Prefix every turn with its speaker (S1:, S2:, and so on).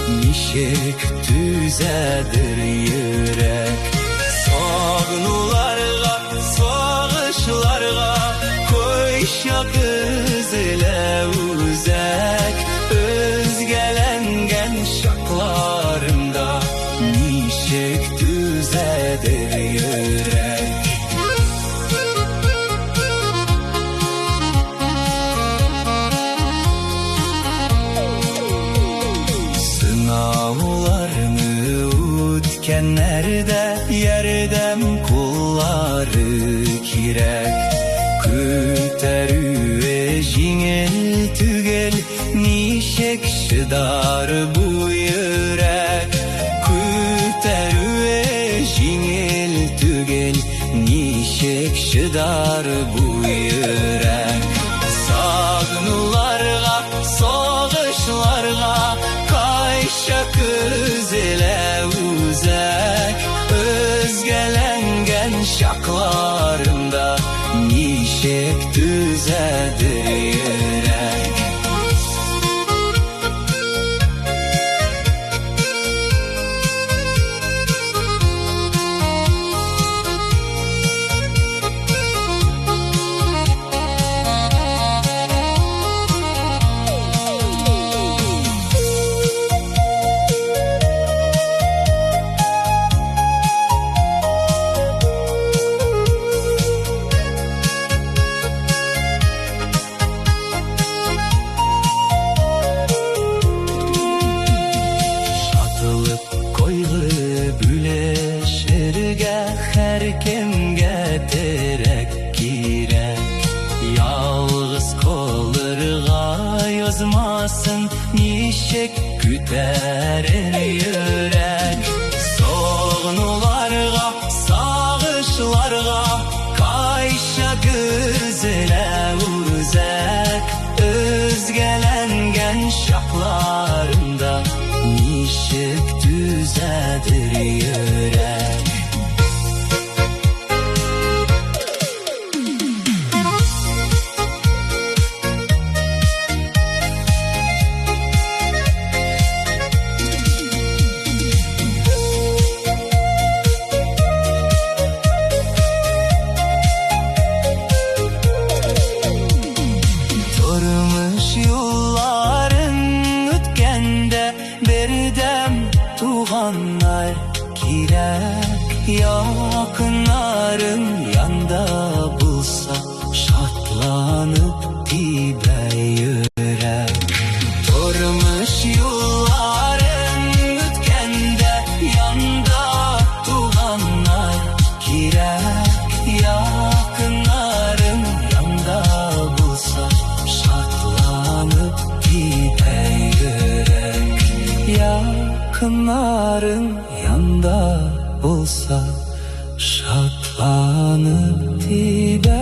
S1: nişek düzedir yürek. Sognularga, sogışlarga koyşa kız ile uzak. Özgelengen şaklarımda nişek düzedir yürek. Sınavlarını o'tganlarda yerdem qo'llari kerak. Ko'taruve yengil tugel nishek shidar bu yurak. Ko'taruve yengil tugel nishek shidar bu yurak. Sog'nularga, sog'ishlarga kayşa kız ile uzak. Özgelengen şaklarımda nişek düzedir yürek. Her kimge terek kirek. Yalğız kollarga yozmasın nişek küterir yürek. Sog'nularga, sog'ishlarga kayşa kız ile uzak. Özgelengen şaklarımda nişek düzedir yürek. Tuğanlar kirek, yakınların yanda bulsa şartlanıp dibe yürek. Durmuş yolların ötkende yanda tuğanlar kirek, yakınların yanda bulsa şartlanıp dibe yürek. Yakınların yanda olsa şartlanıp dibe